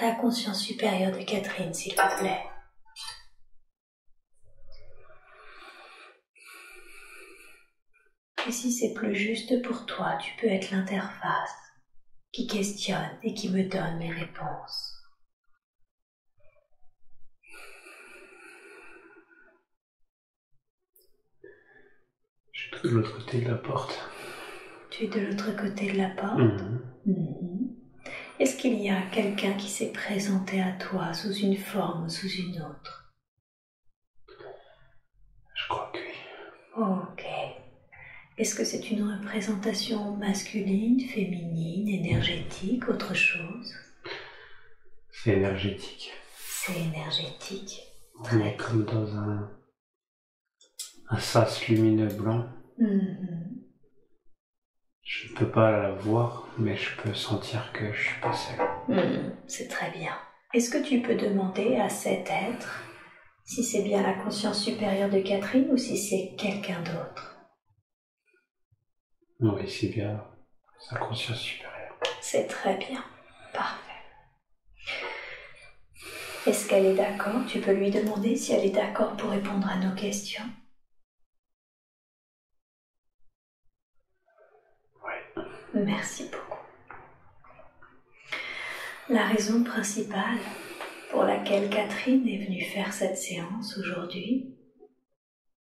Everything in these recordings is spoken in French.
à la conscience supérieure de Catherine, s'il vous plaît. Et si c'est plus juste pour toi, tu peux être l'interface qui questionne et qui me donne mes réponses. Je suis de l'autre côté de la porte. Tu es de l'autre côté de la porte? Est-ce qu'il y a quelqu'un qui s'est présenté à toi sous une forme ou sous une autre? Je crois que oui. Ok. Est-ce que c'est une représentation masculine, féminine, énergétique, autre chose? C'est énergétique. C'est énergétique. On est comme dans un sas lumineux blanc. Je ne peux pas la voir, mais je peux sentir que je suis pas seul. C'est très bien. Est-ce que tu peux demander à cet être si c'est bien la conscience supérieure de Catherine ou si c'est quelqu'un d'autre? Oui, c'est bien sa conscience supérieure. C'est très bien. Parfait. Est-ce qu'elle est d'accord? Tu peux lui demander si elle est d'accord pour répondre à nos questions. Oui. Merci beaucoup. La raison principale pour laquelle Catherine est venue faire cette séance aujourd'hui,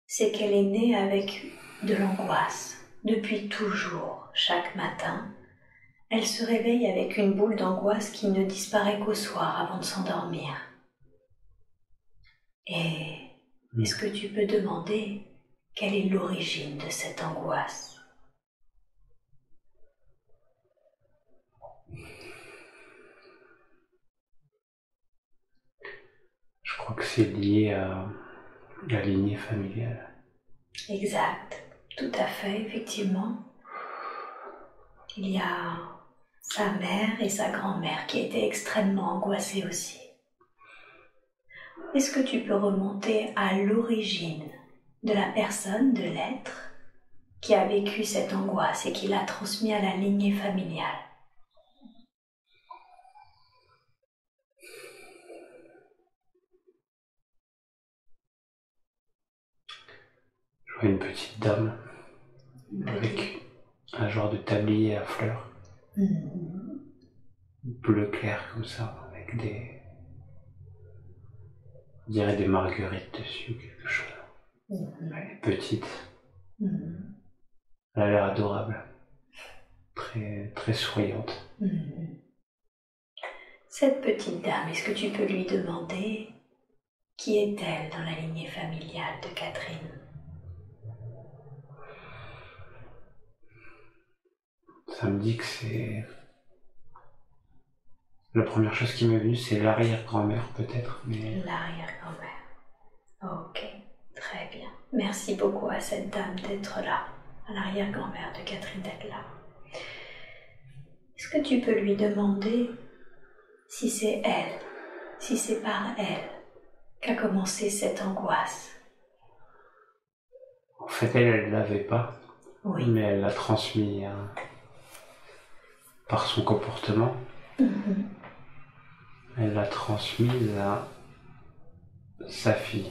c'est qu'elle est née avec de l'angoisse. Depuis toujours, chaque matin, elle se réveille avec une boule d'angoisse qui ne disparaît qu'au soir avant de s'endormir. Et est-ce que tu peux demander quelle est l'origine de cette angoisse? Je crois que c'est lié à la lignée familiale. Exact, tout à fait, effectivement. Il y a sa mère et sa grand-mère qui étaient extrêmement angoissées aussi. Est-ce que tu peux remonter à l'origine de la personne, de l'être, qui a vécu cette angoisse et qui l'a transmis à la lignée familiale? Je vois une petite dame avec un genre de tablier à fleurs. Bleu clair comme ça, avec on dirait des marguerites dessus ou quelque chose. Elle est petite. Elle a l'air adorable. Très, très souriante. Cette petite dame, est-ce que tu peux lui demander qui est-elle dans la lignée familiale de Catherine? Ça me dit que c'est... La première chose qui m'est venue, c'est l'arrière-grand-mère peut-être, mais... L'arrière-grand-mère. Ok, très bien. Merci beaucoup à cette dame d'être là, à l'arrière-grand-mère de Catherine d'être là. Est-ce que tu peux lui demander si c'est elle, si c'est par elle qu'a commencé cette angoisse? En fait, elle l'avait pas, Oui. Mais elle l'a transmis par son comportement. Elle l'a transmise à sa fille.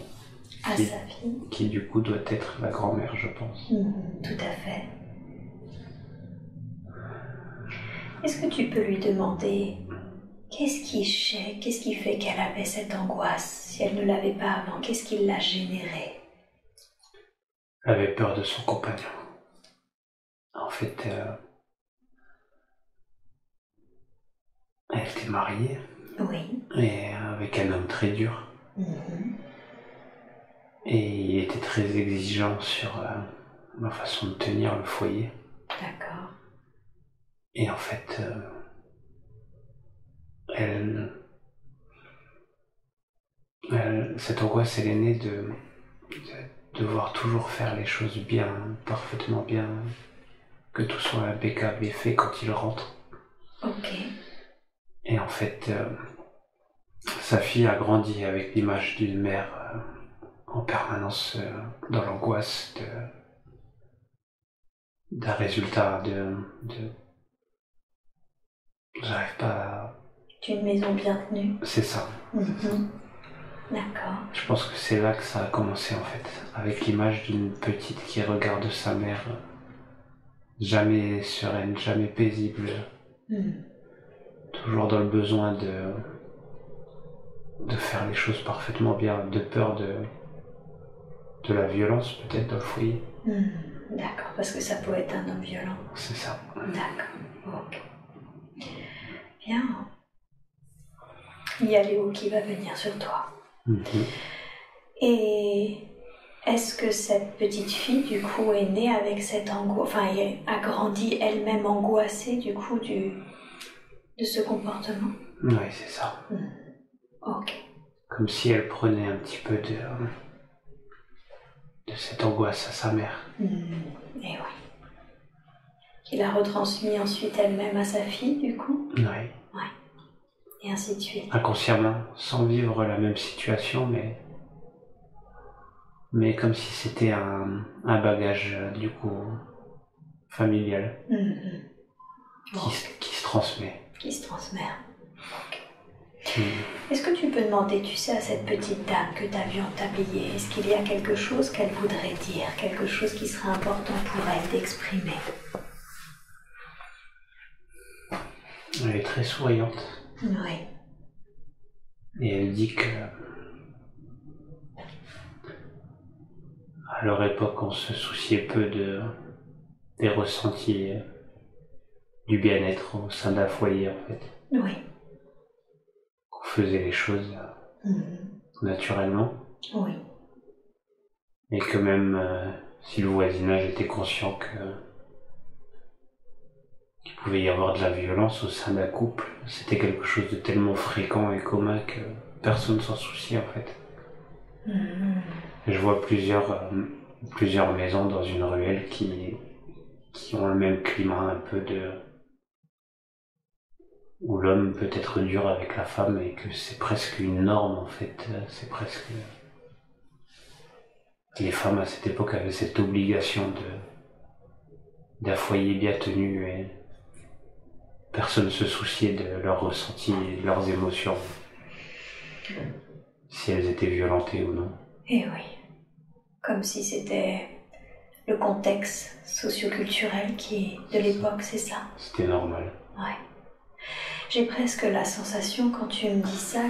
Qui du coup doit être la grand-mère, je pense. Tout à fait. Est-ce que tu peux lui demander qu'est-ce qui fait qu'elle avait cette angoisse? Si elle ne l'avait pas avant, qu'est-ce qui l'a générée? Elle avait peur de son compagnon. En fait, elle était mariée. Oui. Et avec un homme très dur. Et il était très exigeant sur ma façon de tenir le foyer. D'accord. Et en fait, cette angoisse, elle est née de devoir toujours faire les choses bien, parfaitement bien, que tout soit impeccable et fait quand il rentre. Ok. Et en fait, sa fille a grandi avec l'image d'une mère en permanence dans l'angoisse d'un résultat j'arrive pas d'une maison bien tenue. C'est ça. D'accord. Je pense que c'est là que ça a commencé en fait, avec l'image d'une petite qui regarde sa mère, jamais sereine, jamais paisible, toujours dans le besoin de faire les choses parfaitement bien, de peur de la violence peut-être dans le foyer. D'accord, parce que ça peut être un homme violent. C'est ça. D'accord, ok. Bien. Il y a Léo qui va venir sur toi. Et est-ce que cette petite fille, du coup, est née avec cette angoisse, enfin, a grandi elle-même angoissée, du coup, de ce comportement? Oui, c'est ça. Ok. Comme si elle prenait un petit peu de cette angoisse à sa mère. Et oui. Qui l'a retransmis ensuite elle-même à sa fille, du coup? Oui. Ouais. Et ainsi de suite. Inconsciemment, sans vivre la même situation, mais comme si c'était un bagage, du coup, familial, qui se transmet. Qui se transmet. Ok. Est-ce que tu peux demander, tu sais, à cette petite dame que tu as vue en tablier, est-ce qu'il y a quelque chose qu'elle voudrait dire, quelque chose qui serait important pour elle d'exprimer? Elle est très souriante. Oui. Et elle dit que à leur époque, on se souciait peu des ressentis du bien-être au sein d'un foyer, en fait. Oui. Qu'on faisait les choses naturellement. Oui. Et que même si le voisinage était conscient qu'il pouvait y avoir de la violence au sein d'un couple, c'était quelque chose de tellement fréquent et commun que personne s'en souciait, en fait. Et je vois plusieurs maisons dans une ruelle qui ont le même climat un peu où l'homme peut être dur avec la femme et que c'est presque une norme en fait, c'est presque... Les femmes à cette époque avaient cette obligation d'un foyer bien tenu et personne ne se souciait de leurs ressentis et de leurs émotions, si elles étaient violentées ou non. Et oui, comme si c'était le contexte socio-culturel de l'époque, c'est ça? C'était normal. Ouais. J'ai presque la sensation, quand tu me dis ça,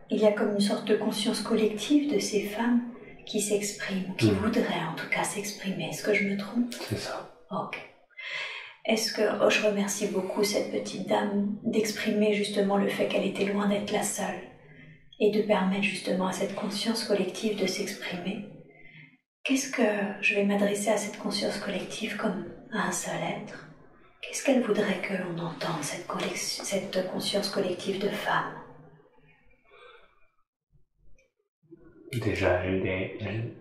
qu'il y a comme une sorte de conscience collective de ces femmes qui s'expriment, qui voudraient en tout cas s'exprimer. Est-ce que je me trompe? C'est ça. Ok. Est-ce que je remercie beaucoup cette petite dame d'exprimer justement le fait qu'elle était loin d'être la seule et de permettre justement à cette conscience collective de s'exprimer. Qu'est-ce que je vais m'adresser à cette conscience collective comme à un seul être? Qu'est-ce qu'elle voudrait que l'on entende, cette conscience collective de femmes? Déjà, elles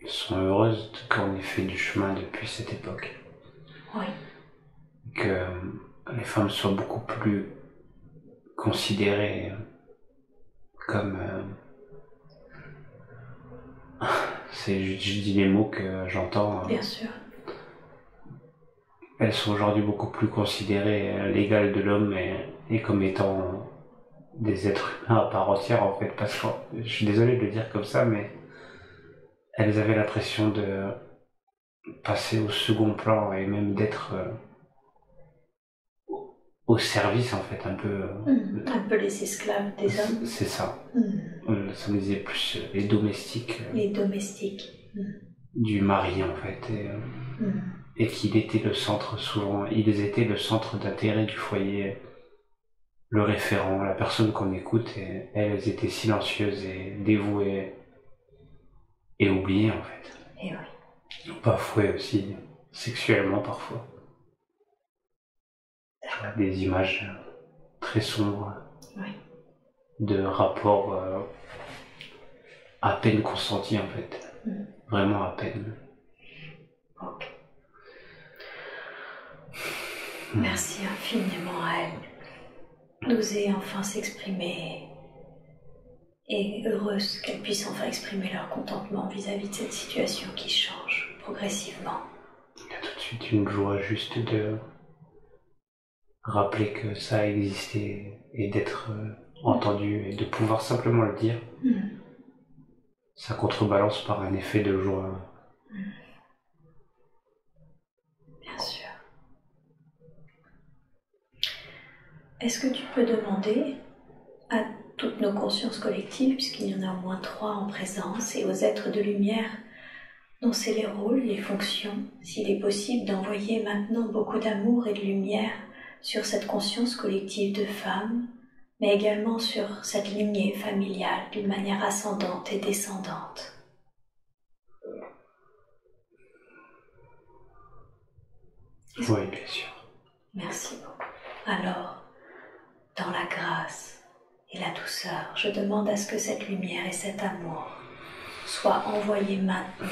sont heureuses qu'on ait fait du chemin depuis cette époque. Oui. Que les femmes soient beaucoup plus considérées comme... je dis les mots que j'entends. Bien sûr. Elles sont aujourd'hui beaucoup plus considérées à l'égal de l'homme et comme étant des êtres humains à part entière en fait, parce que je suis désolé de le dire comme ça, mais elles avaient l'impression de passer au second plan et même d'être au service en fait, un peu... un peu les esclaves des hommes. C'est ça. Ça me disait plus les domestiques. Les domestiques. Du mari en fait. Et qu'ils étaient le centre souvent, ils étaient le centre d'intérêt du foyer, le référent, la personne qu'on écoute, et elles étaient silencieuses et dévouées et oubliées en fait. Et oui. Parfois aussi, sexuellement parfois. Des images très sombres de rapports à peine consentis en fait. Vraiment à peine. Ok. Merci infiniment à elle d'oser enfin s'exprimer et heureuse qu'elles puissent enfin exprimer leur contentement vis-à-vis de cette situation qui change progressivement. Il y a tout de suite une joie juste de rappeler que ça a existé et d'être entendu et de pouvoir simplement le dire, ça contrebalance par un effet de joie. Bien sûr. Est-ce que tu peux demander à toutes nos consciences collectives, puisqu'il y en a au moins 3 en présence, et aux êtres de lumière dont c'est les rôles, les fonctions, s'il est possible d'envoyer maintenant beaucoup d'amour et de lumière sur cette conscience collective de femmes, mais également sur cette lignée familiale d'une manière ascendante et descendante. Oui, bien sûr. Merci beaucoup. Alors, dans la grâce et la douceur, je demande à ce que cette lumière et cet amour soient envoyés maintenant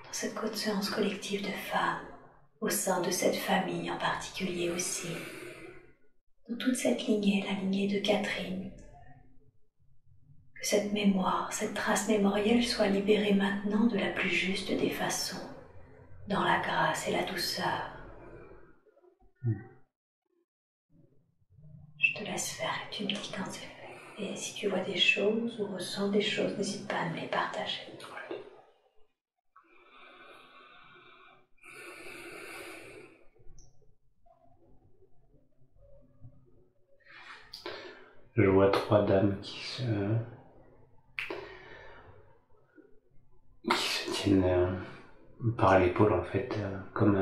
dans cette conscience collective de femmes, au sein de cette famille en particulier aussi, dans toute cette lignée, la lignée de Catherine. Que cette mémoire, cette trace mémorielle soit libérée maintenant de la plus juste des façons, dans la grâce et la douceur. Je te laisse faire et tu me dis quand c'est fait. Et si tu vois des choses ou ressens des choses, n'hésite pas à me les partager. Je vois 3 dames qui se tiennent par l'épaule en fait, comme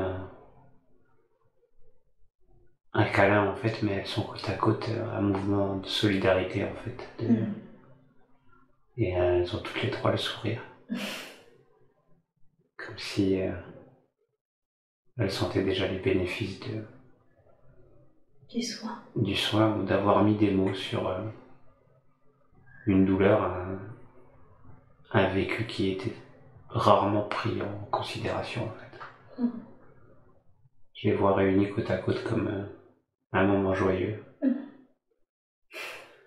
un câlin en fait, mais elles sont côte à côte, un mouvement de solidarité en fait. Et elles ont toutes les 3 le sourire. Comme si elles sentaient déjà les bénéfices du soin ou d'avoir mis des mots sur une douleur, un vécu qui était rarement pris en considération en fait. Je les vois réunis côte à côte comme un moment joyeux.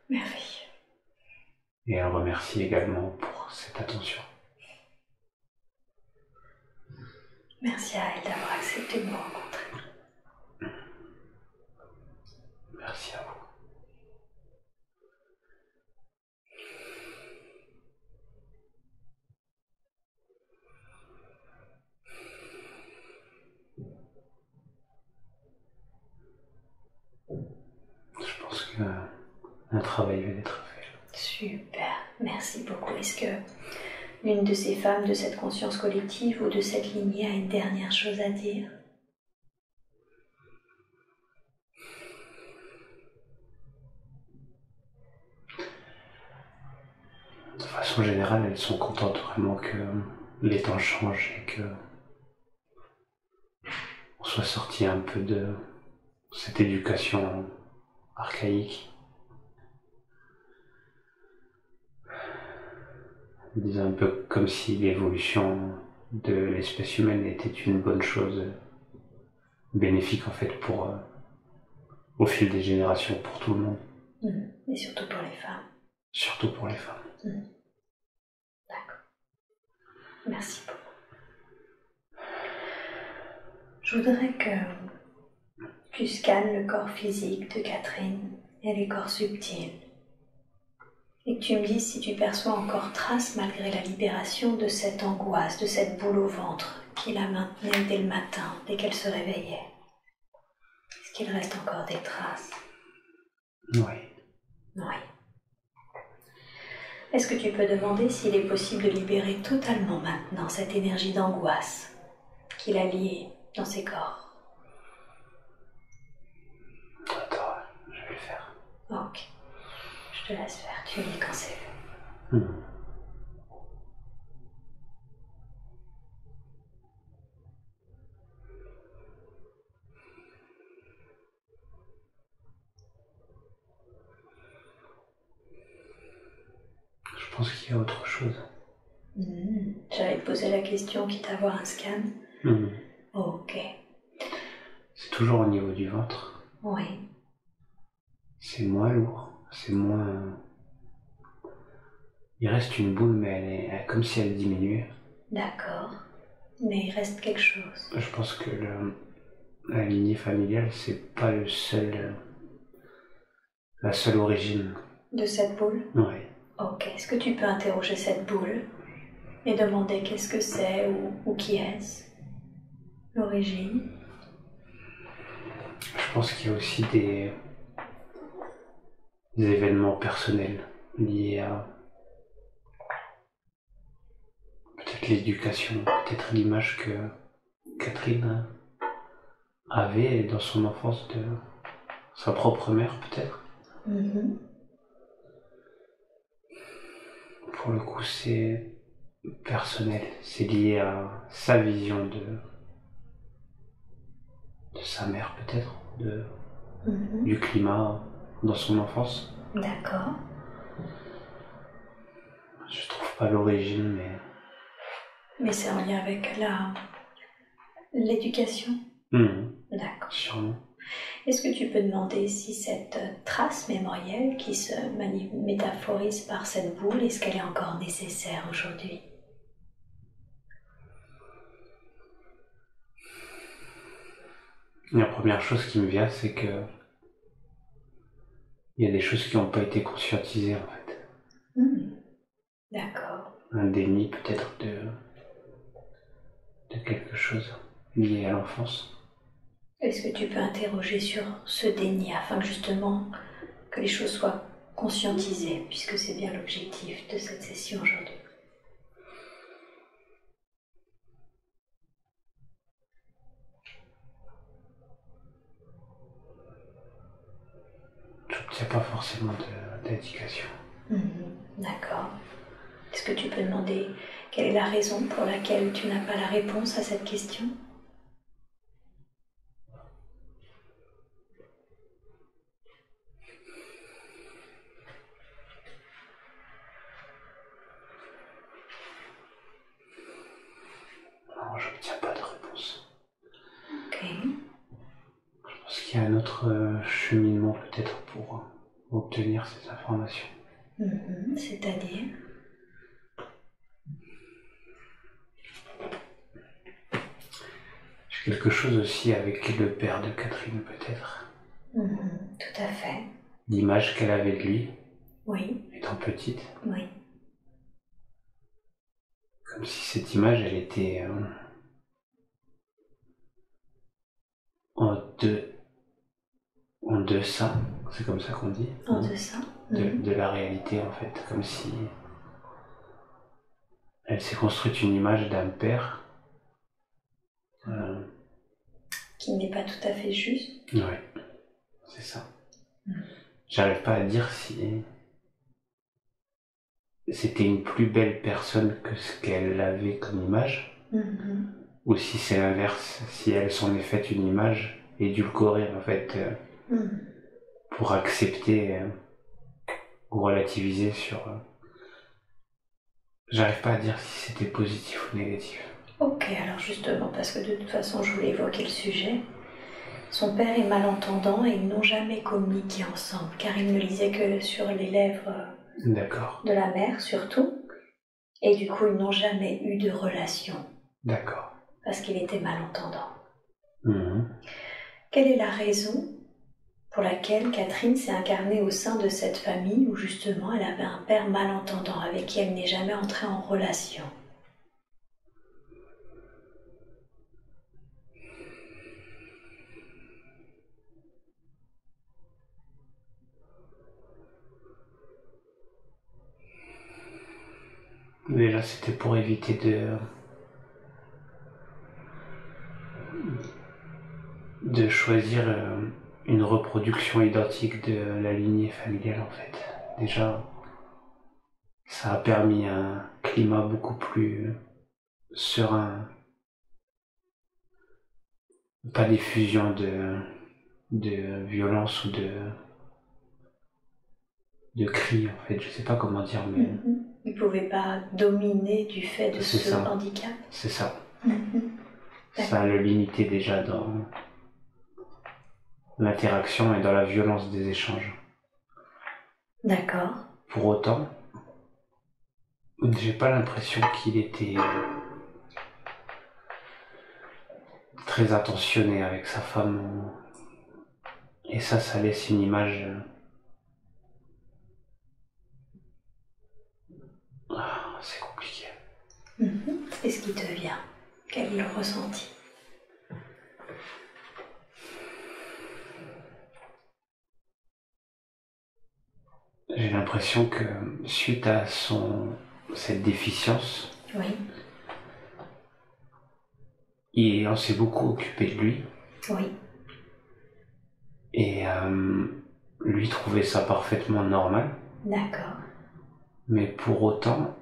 Merveilleux. Et elle remercie également pour cette attention. Merci à elle d'avoir accepté de me rencontrer. Merci à vous. Je pense qu'un travail vient d'être fait. Super, merci beaucoup. Est-ce que l'une de ces femmes de cette conscience collective ou de cette lignée a une dernière chose à dire ? De façon générale, elles sont contentes vraiment que les temps changent et que on soit sorti un peu de cette éducation archaïque. Disons un peu comme si l'évolution de l'espèce humaine était une bonne chose, bénéfique en fait pour au fil des générations pour tout le monde. Et surtout pour les femmes. Surtout pour les femmes. D'accord. Merci beaucoup. Je voudrais que tu scannes le corps physique de Catherine et les corps subtils. Et que tu me dises si tu perçois encore trace malgré la libération de cette angoisse, de cette boule au ventre qui la maintenait dès le matin, dès qu'elle se réveillait. Est-ce qu'il reste encore des traces ? Oui. Est-ce que tu peux demander s'il est possible de libérer totalement maintenant cette énergie d'angoisse qui l'a liée dans ses corps ? Attends, je vais le faire. Ok. Je te laisse faire, tu me dis quand c'est fait. Je pense qu'il y a autre chose. J'allais te poser la question quitte à avoir un scan. Ok. C'est toujours au niveau du ventre. Oui. C'est moins lourd, c'est moins... Il reste une boule, mais elle est comme si elle diminuait. D'accord. Mais il reste quelque chose. Je pense que la lignée familiale, c'est pas la seule origine. De cette boule? Oui. Ok, est-ce que tu peux interroger cette boule et demander qu'est-ce que c'est ou qui est-ce? L'origine? Je pense qu'il y a aussi des événements personnels liés à peut-être l'éducation, peut-être l'image que Catherine avait dans son enfance de sa propre mère, peut-être. Pour le coup, c'est personnel, c'est lié à sa vision de sa mère, peut-être, du climat dans son enfance. D'accord. Je trouve pas l'origine, Mais c'est en lien avec l'éducation? D'accord. Sûrement. Est-ce que tu peux demander si cette trace mémorielle qui se métaphorise par cette boule, est-ce qu'elle est encore nécessaire aujourd'hui? La première chose qui me vient, c'est que il y a des choses qui n'ont pas été conscientisées, en fait. D'accord. Un déni, peut-être, de quelque chose lié à l'enfance. Est-ce que tu peux interroger sur ce déni afin que justement que les choses soient conscientisées, puisque c'est bien l'objectif de cette session aujourd'hui? Je n'obtiens pas forcément d'indication. D'accord. Est-ce que tu peux demander quelle est la raison pour laquelle tu n'as pas la réponse à cette question? Non, je n'obtiens pas de réponse. Ok. Je pense qu'il y a un autre cheminement peut-être pour obtenir ces informations. C'est-à-dire? J'ai quelque chose aussi avec le père de Catherine peut-être. Tout à fait. L'image qu'elle avait de lui, Oui. étant petite. Oui. Comme si cette image, elle était en deçà, c'est comme ça qu'on dit. En deçà. De la réalité en fait, comme si elle s'est construite une image d'un père. Qui n'est pas tout à fait juste. Oui, c'est ça. J'arrive pas à dire si c'était une plus belle personne que ce qu'elle avait comme image, ou si c'est l'inverse, si elle s'en est faite une image édulcorée en fait, pour accepter ou relativiser sur... J'arrive pas à dire si c'était positif ou négatif. Ok, alors justement, parce que de toute façon je voulais évoquer le sujet, son père est malentendant et ils n'ont jamais communiqué ensemble, car il ne lisait que sur les lèvres de la mère surtout, et du coup ils n'ont jamais eu de relation. D'accord. Parce qu'il était malentendant. Mmh. Quelle est la raison pour laquelle Catherine s'est incarnée au sein de cette famille où justement elle avait un père malentendant avec qui elle n'est jamais entrée en relation? Déjà, c'était pour éviter de choisir une reproduction identique de la lignée familiale, en fait. Déjà, ça a permis un climat beaucoup plus serein. Pas d'effusion de violence ou de cris, en fait. Je sais pas comment dire, mais... Il ne pouvait pas dominer du fait de ce handicap. C'est ça. Ça le limitait déjà dans l'interaction et dans la violence des échanges. D'accord. Pour autant, j'ai pas l'impression qu'il était très attentionné avec sa femme. Et ça laisse une image... c'est compliqué. Qu'est-ce qui te vient? Quel est le ressenti? J'ai l'impression que suite à cette déficience, Oui. on s'est beaucoup occupé de lui. Oui. Et lui trouvait ça parfaitement normal. D'accord. Mais pour autant,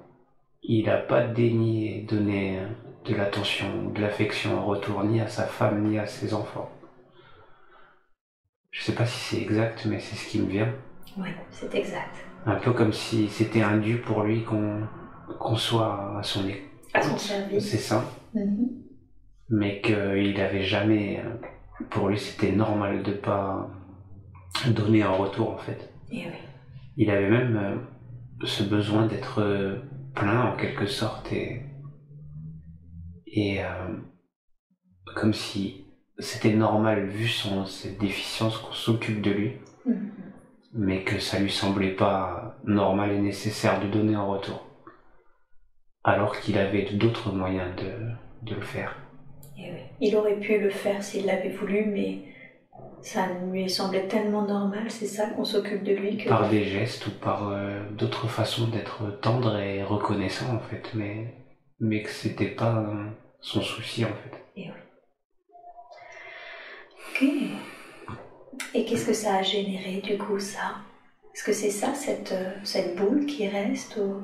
il n'a pas daigné donner de l'attention ou de l'affection en retour ni à sa femme ni à ses enfants. Je sais pas si c'est exact, mais c'est ce qui me vient. Oui, c'est exact. Un peu comme si c'était un dû pour lui qu'on soit à son écoute. À son service. C'est ça. Mais qu'il n'avait jamais... Pour lui, c'était normal de pas donner en retour, en fait. Et oui. Il avait même ce besoin d'être plein, en quelque sorte, et comme si c'était normal, vu cette déficience, qu'on s'occupe de lui, mais que ça lui semblait pas normal et nécessaire de donner en retour, alors qu'il avait d'autres moyens de le faire. Et oui. Il aurait pu le faire s'il l'avait voulu, mais ça lui semblait tellement normal, c'est ça, qu'on s'occupe de lui que... Par des gestes ou par d'autres façons d'être tendre et reconnaissant, en fait, mais que c'était pas son souci, en fait. Et oui. Ok. Et qu'est-ce que ça a généré, du coup, ça? Est-ce que c'est ça, cette boule qui reste ou...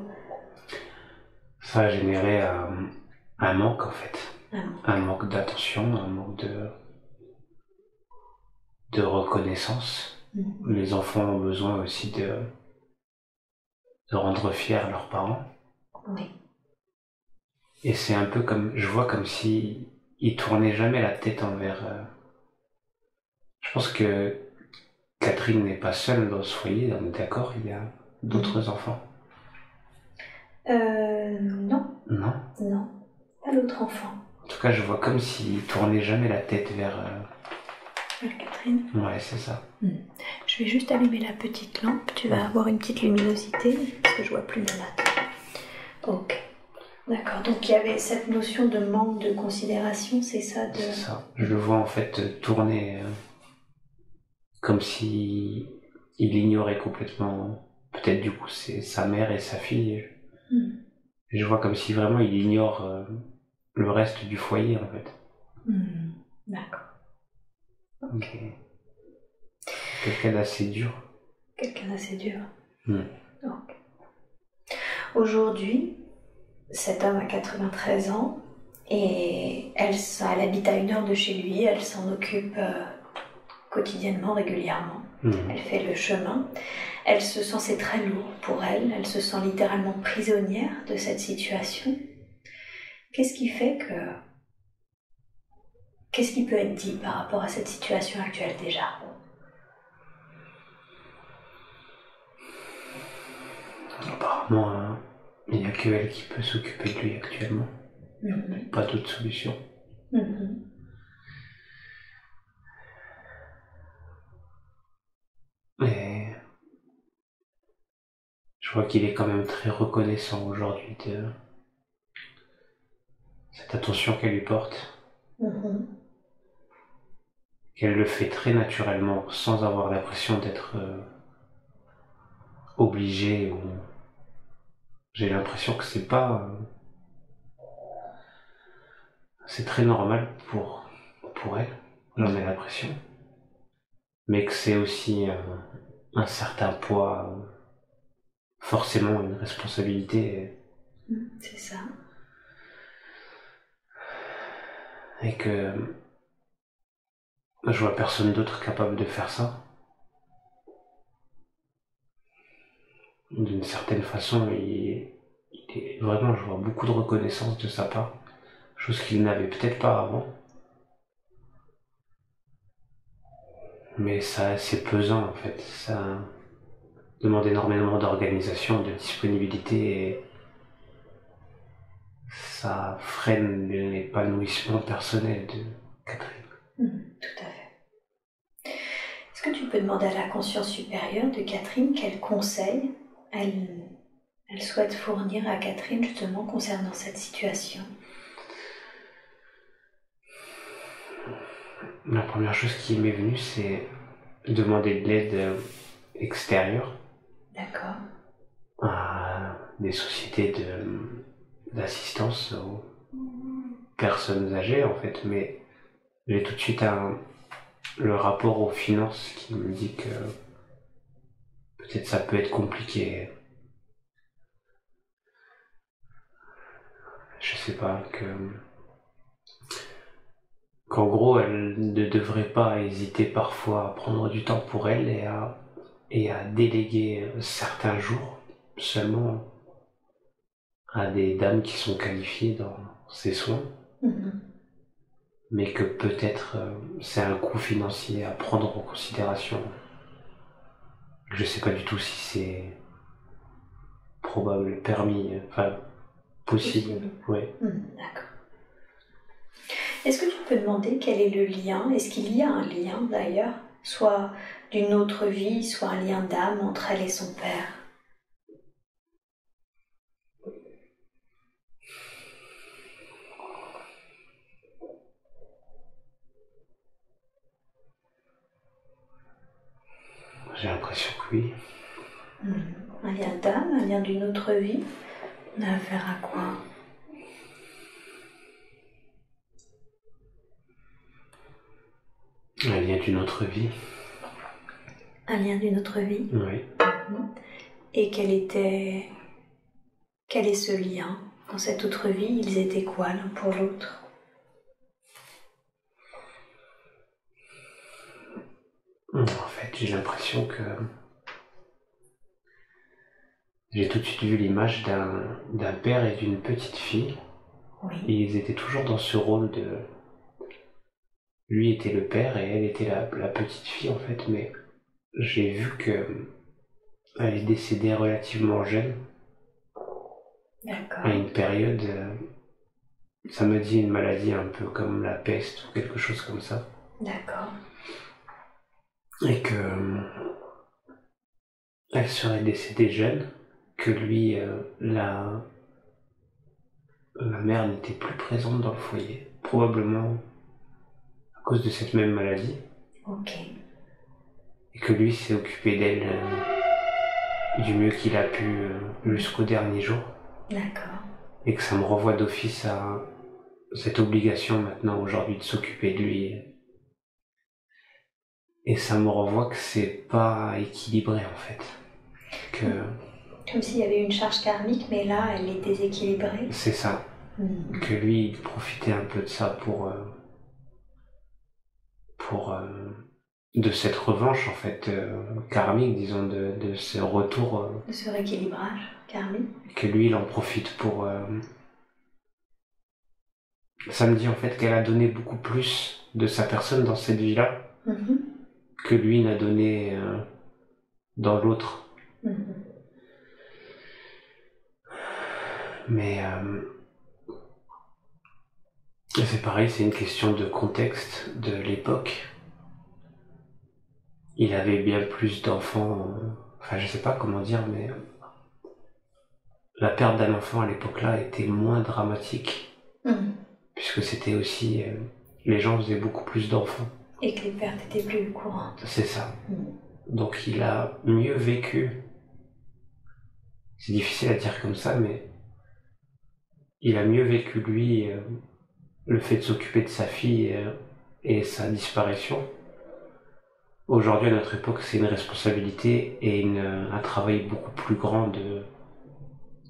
Ça a généré un manque, en fait. Un manque d'attention, un manque de reconnaissance. Les enfants ont besoin aussi de rendre fiers leurs parents. Oui. Et c'est un peu je vois comme si ils tournaient jamais la tête envers... Je pense que Catherine n'est pas seule dans ce foyer, on est d'accord, il y a d'autres enfants. Non. Non? Non, pas l'autre enfant. En tout cas, je vois comme s'ils tournaient jamais la tête vers... Vers Catherine. Ouais, c'est ça. Je vais juste allumer la petite lampe, tu vas avoir une petite luminosité, parce que je vois plus mes notes. Ok. D'accord, donc il y avait cette notion de manque de considération, c'est ça C'est ça. Je le vois en fait tourner comme si il ignorait complètement, peut-être du coup, c'est sa mère et sa fille. Et je vois comme si vraiment il ignore le reste du foyer en fait. D'accord. Ok. Quelqu'un d'assez dur. Quelqu'un d'assez dur. Ok. Aujourd'hui, cet homme a 93 ans et elle habite à 1 heure de chez lui, elle s'en occupe quotidiennement, régulièrement. Elle fait le chemin. Elle se sent, c'est très lourd pour elle, elle se sent littéralement prisonnière de cette situation. Qu'est-ce qui fait que... Qu'est-ce qui peut être dit par rapport à cette situation actuelle déjà? Apparemment, il n'y a que elle qui peut s'occuper de lui actuellement. Pas d'autre solution. Et je vois qu'il est quand même très reconnaissant aujourd'hui de cette attention qu'elle lui porte. Qu'elle le fait très naturellement, sans avoir l'impression d'être obligée ou... J'ai l'impression que c'est pas... c'est très normal pour elle, j'en ai l'impression. Mais que c'est aussi un certain poids, forcément une responsabilité. C'est ça. Et que je vois personne d'autre capable de faire ça. D'une certaine façon, il est vraiment, je vois beaucoup de reconnaissance de sa part, chose qu'il n'avait peut-être pas avant. Mais ça, c'est pesant en fait, ça demande énormément d'organisation, de disponibilité et ça freine l'épanouissement personnel Catherine. Tout à fait. Est-ce que tu peux demander à la conscience supérieure de Catherine quel conseil elle souhaite fournir à Catherine justement concernant cette situation? La première chose qui m'est venue, c'est demander de l'aide extérieure. D'accord. À des sociétés d'assistance aux personnes âgées en fait, mais j'ai tout de suite le rapport aux finances qui me dit que peut-être ça peut être compliqué. Je sais pas, qu'en gros elle ne devrait pas hésiter parfois à prendre du temps pour elle et à déléguer certains jours seulement à des dames qui sont qualifiées dans ces soins. Mais que peut-être c'est un coût financier à prendre en considération. Je sais pas du tout si c'est probable, permis, enfin possible. Ouais. D'accord. Est-ce que tu peux demander quel est le lien? Est-ce qu'il y a un lien d'ailleurs, soit d'une autre vie, soit un lien d'âme entre elle et son père? J'ai l'impression que oui. Un lien d'âme, un lien d'une autre vie? On a affaire à quoi? Un lien d'une autre vie. Un lien d'une autre vie? Oui. Et quel est ce lien? Dans cette autre vie, ils étaient quoi l'un pour l'autre? En fait, j'ai l'impression que j'ai tout de suite vu l'image d'un père et d'une petite fille. Oui. Et ils étaient toujours dans ce rôle de... Lui était le père et elle était la petite fille en fait, mais j'ai vu que elle est décédée relativement jeune. D'accord. À une période, ça me dit une maladie un peu comme la peste ou quelque chose comme ça. D'accord. Et que elle serait décédée jeune, que lui, la mère n'était plus présente dans le foyer, probablement à cause de cette même maladie. Ok. Et que lui s'est occupé d'elle du mieux qu'il a pu jusqu'au dernier jour. D'accord. Et que ça me renvoie d'office à cette obligation maintenant aujourd'hui de s'occuper de lui. Et ça me renvoie que c'est pas équilibré en fait. Comme s'il y avait une charge karmique, mais là, elle est déséquilibrée. C'est ça. Que lui, il profitait un peu de ça pour de cette revanche en fait karmique, disons, de ce retour. De ce rééquilibrage karmique. Que lui, il en profite pour... Ça me dit en fait qu'elle a donné beaucoup plus de sa personne dans cette vie-là que lui n'a donné dans l'autre. Mais c'est pareil, c'est une question de contexte de l'époque. Il avait bien plus d'enfants, enfin je sais pas comment dire, mais la perte d'un enfant à l'époque-là était moins dramatique, puisque c'était aussi, les gens faisaient beaucoup plus d'enfants. Et que les pertes étaient plus courantes. C'est ça. Donc il a mieux vécu, c'est difficile à dire comme ça, mais il a mieux vécu lui, le fait de s'occuper de sa fille et sa disparition. Aujourd'hui, à notre époque, c'est une responsabilité et un travail beaucoup plus grand de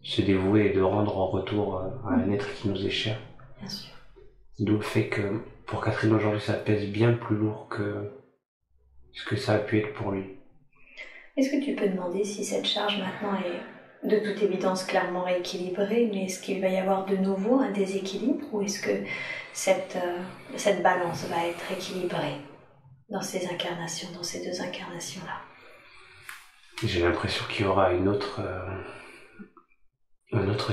se dévouer et de rendre en retour à un être qui nous est cher. Bien sûr. D'où le fait que pour Catherine aujourd'hui, ça pèse bien plus lourd que ce que ça a pu être pour lui. Est-ce que tu peux demander si cette charge maintenant est de toute évidence clairement rééquilibrée, mais est-ce qu'il va y avoir de nouveau un déséquilibre ou est-ce que cette balance va être équilibrée dans ces incarnations, dans ces deux incarnations-là? J'ai l'impression qu'il y aura un autre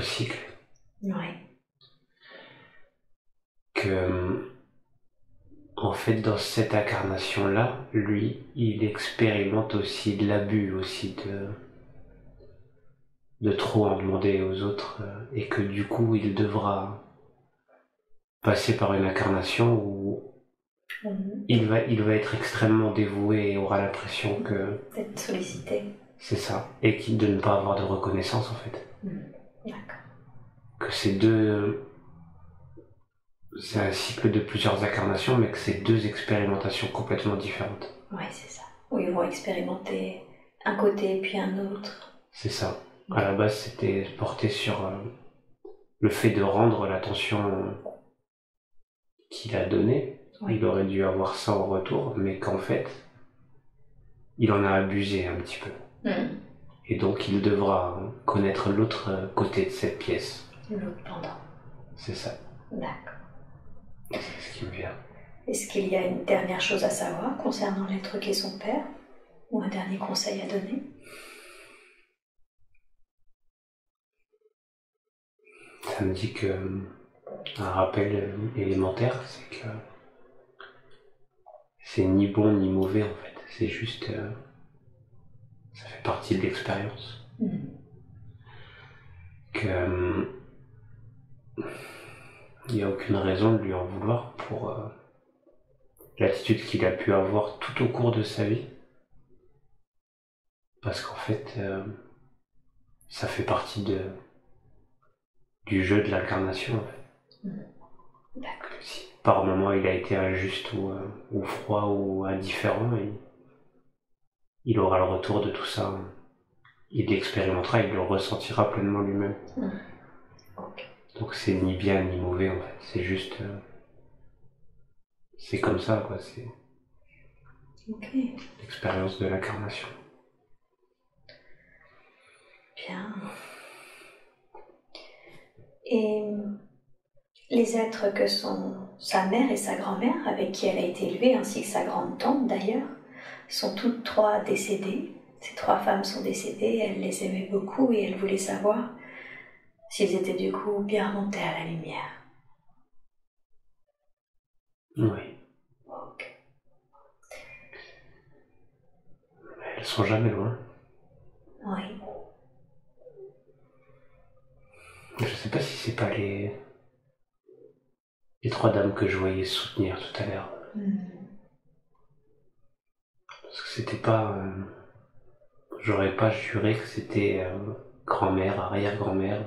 cycle. Oui. Que en fait, dans cette incarnation-là, lui, il expérimente aussi de l'abus, aussi de trop en demander aux autres, et que du coup, il devra passer par une incarnation où il va être extrêmement dévoué et aura l'impression que... D'être sollicité. C'est ça. Et de ne pas avoir de reconnaissance, en fait. D'accord. Que c'est un cycle de plusieurs incarnations, mais que c'est deux expérimentations complètement différentes. Oui, c'est ça. Où ils vont expérimenter un côté puis un autre. C'est ça. À la base, c'était porté sur le fait de rendre l'attention qu'il a donnée. Oui. Il aurait dû avoir ça en retour, mais qu'en fait, il en a abusé un petit peu. Et donc, il devra connaître l'autre côté de cette pièce. L'autre pendant. C'est ça. D'accord. C'est ce qui me vient. Est-ce qu'il y a une dernière chose à savoir concernant l'être qu'est son père? Ou un dernier conseil à donner? Ça me dit que un rappel élémentaire, c'est que c'est ni bon ni mauvais en fait. C'est juste, ça fait partie de l'expérience. Que il n'y a aucune raison de lui en vouloir pour l'attitude qu'il a pu avoir tout au cours de sa vie. Parce qu'en fait, ça fait partie du jeu de l'incarnation. En fait. D'accord. Si par moment il a été injuste ou froid ou indifférent, il aura le retour de tout ça. Il l'expérimentera, il le ressentira pleinement lui-même. Okay. Donc c'est ni bien ni mauvais en fait, c'est juste... c'est comme ça quoi, c'est l'expérience de l'incarnation. Bien. Et les êtres que sont sa mère et sa grand-mère, avec qui elle a été élevée, ainsi que sa grande-tante d'ailleurs, sont toutes trois décédées. Ces trois femmes sont décédées, elle les aimait beaucoup et elle voulait savoir s'ils étaient du coup bien remontés à la lumière. Oui. Okay. Elles sont jamais loin. Oui. Je sais pas si c'est pas les trois dames que je voyais soutenir tout à l'heure. Parce que c'était pas... j'aurais pas juré que c'était grand-mère, arrière-grand-mère.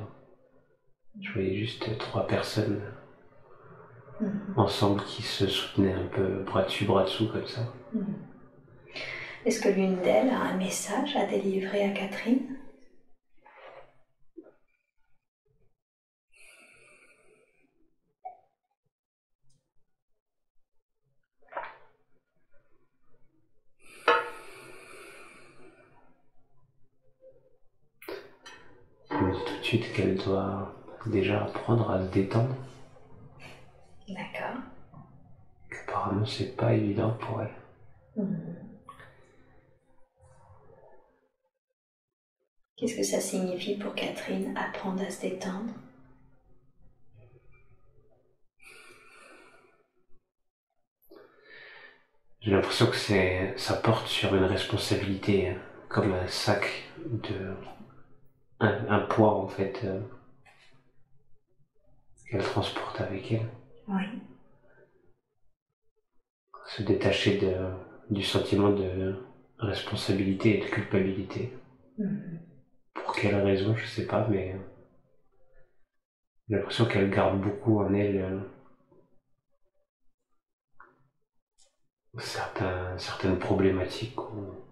Je voyais juste trois personnes ensemble qui se soutenaient un peu bras dessous comme ça. Est-ce que l'une d'elles a un message à délivrer à Catherine? Je me dis tout de suite qu'elle doit déjà apprendre à se détendre. D'accord. Qu'apparemment c'est pas évident pour elle. Qu'est-ce que ça signifie pour Catherine, apprendre à se détendre? J'ai l'impression que ça porte sur une responsabilité, comme un sac un poids en fait, qu'elle transporte avec elle. Oui. Se détacher du sentiment de responsabilité et de culpabilité. Pour quelle raison, je sais pas, mais j'ai l'impression qu'elle garde beaucoup en elle certaines problématiques où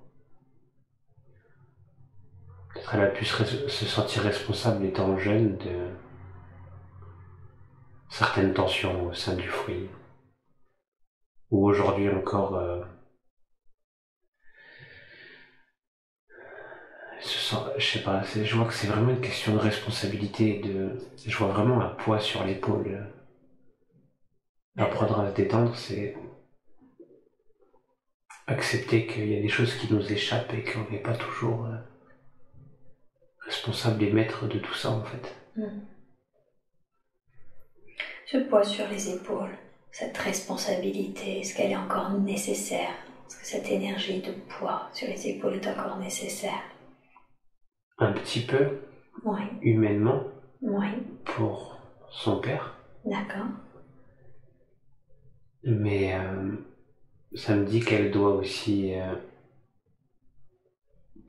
peut-être elle a pu se sentir responsable étant jeune de certaines tensions au sein du foyer. Ou aujourd'hui encore je sais pas, je vois que c'est vraiment une question de responsabilité, je vois vraiment un poids sur l'épaule. Apprendre à se détendre, c'est accepter qu'il y a des choses qui nous échappent et qu'on n'est pas toujours responsable et maître de tout ça en fait. Ce poids sur les épaules, cette responsabilité, est-ce qu'elle est encore nécessaire? Est-ce que cette énergie de poids sur les épaules est encore nécessaire? Un petit peu, Oui. humainement, Oui. pour son père. D'accord. Mais ça me dit qu'elle doit aussi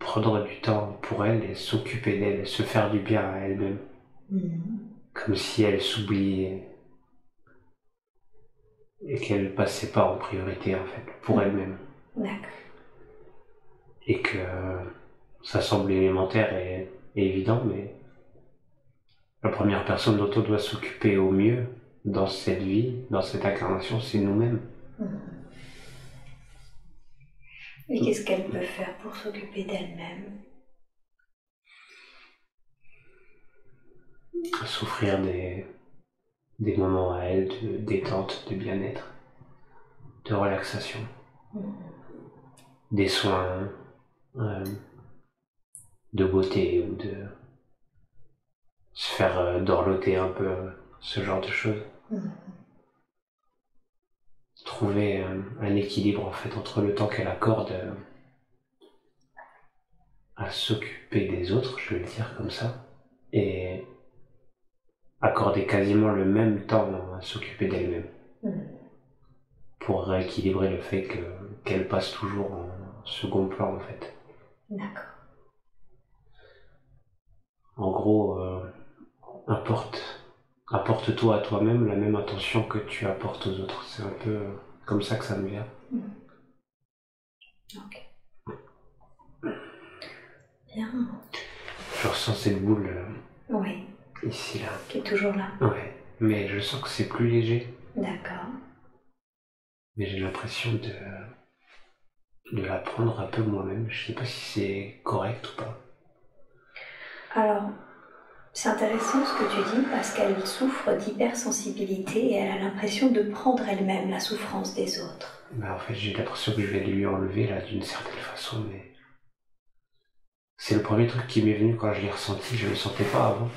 prendre du temps pour elle et s'occuper d'elle, se faire du bien à elle-même. Comme si elle s'oubliait et qu'elle passait pas en priorité en fait, pour elle-même. D'accord. Et que ça semble élémentaire et évident, mais la première personne dont on doit s'occuper au mieux dans cette vie, dans cette incarnation, c'est nous-mêmes. Et qu'est-ce qu'elle peut faire pour s'occuper d'elle-même? S'offrir des moments à elle de détente, de bien-être, de relaxation, des soins de beauté ou de se faire dorloter un peu, ce genre de choses. Trouver un équilibre en fait entre le temps qu'elle accorde à s'occuper des autres, je vais le dire comme ça, et accorder quasiment le même temps à s'occuper d'elle-même. Pour rééquilibrer le fait qu'elle passe toujours en second plan en fait. D'accord. En gros, apporte-toi à toi-même la même attention que tu apportes aux autres. C'est un peu comme ça que ça me vient. Ok. Bien. Je ressens cette boule Oui. ici, là. Qui est toujours là. Ouais, mais je sens que c'est plus léger. D'accord. Mais j'ai l'impression de la prendre un peu moi-même. Je sais pas si c'est correct ou pas. Alors, c'est intéressant ce que tu dis parce qu'elle souffre d'hypersensibilité et elle a l'impression de prendre elle-même la souffrance des autres. Bah en fait, j'ai l'impression que je vais lui enlever là d'une certaine façon, mais c'est le premier truc qui m'est venu quand je l'ai ressenti. Je le sentais pas avant.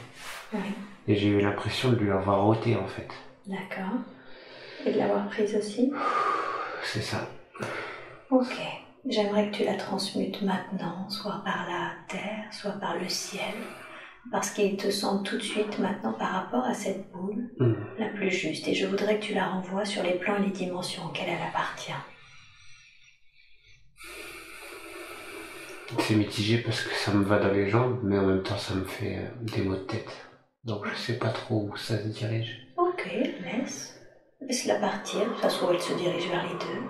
Oui. Et j'ai eu l'impression de lui avoir ôté en fait. D'accord. Et de l'avoir prise aussi? C'est ça. Ok. J'aimerais que tu la transmutes maintenant, soit par la terre, soit par le ciel, parce qu'il te semble tout de suite maintenant par rapport à cette boule la plus juste. Et je voudrais que tu la renvoies sur les plans et les dimensions auxquelles elle appartient. C'est mitigé parce que ça me va dans les jambes, mais en même temps ça me fait des maux de tête. Donc je sais pas trop où ça se dirige. Ok, laisse-la partir. Ça se trouve, elle se dirige vers les deux.